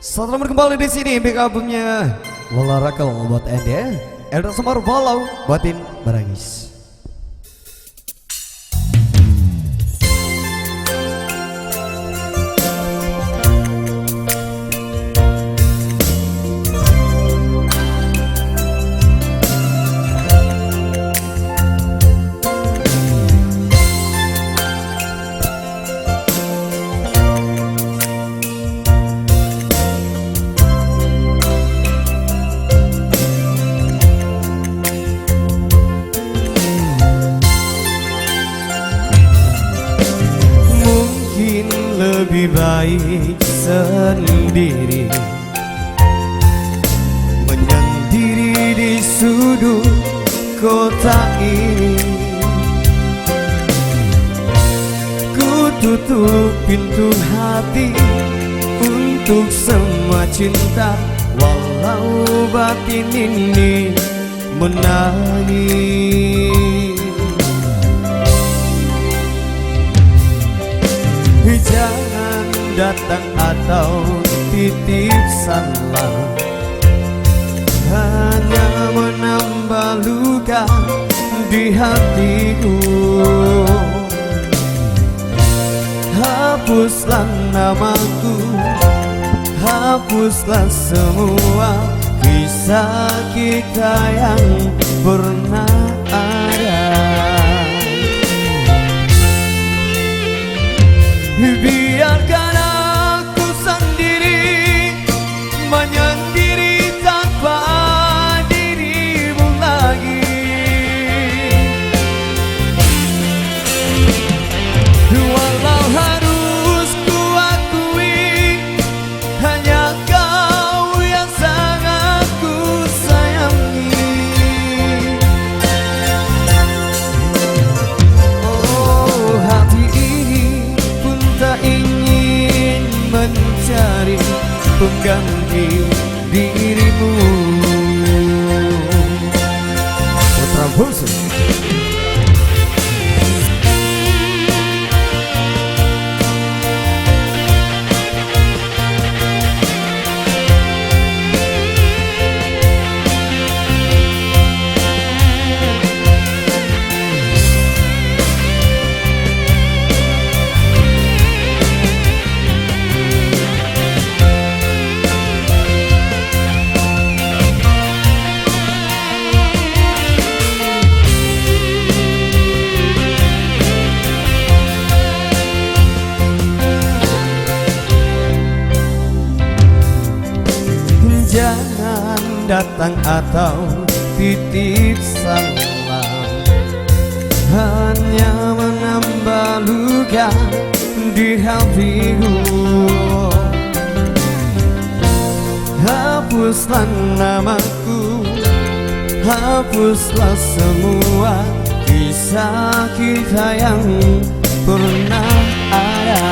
Selamat kembali di sini BK albumnya Lola Rakel buat Anda. Elder Semar Walau Batin Barangis. Lebih baik sendiri, menyendiri di sudut kota ini. Ku tutup pintu hati untuk semua cinta, walau batin ini menangis. Jangan datang atau titip salam, hanya menambah luka di hatiku. Hapuslah namaku, hapuslah semua kisah kita yang pernah ada. Biarkan aku sendiri menyendiri tanpa dirimu lagi. Walau harus ku akui, hanya kau yang sangat ku sayangi. Oh, hati ini tak ingin mencari pengganti dirimu. Putra Bungsu. Jangan datang atau titip salam, hanya menambah luka di hatiku. Hapuslah namaku, hapuslah semua kisah kita yang pernah ada.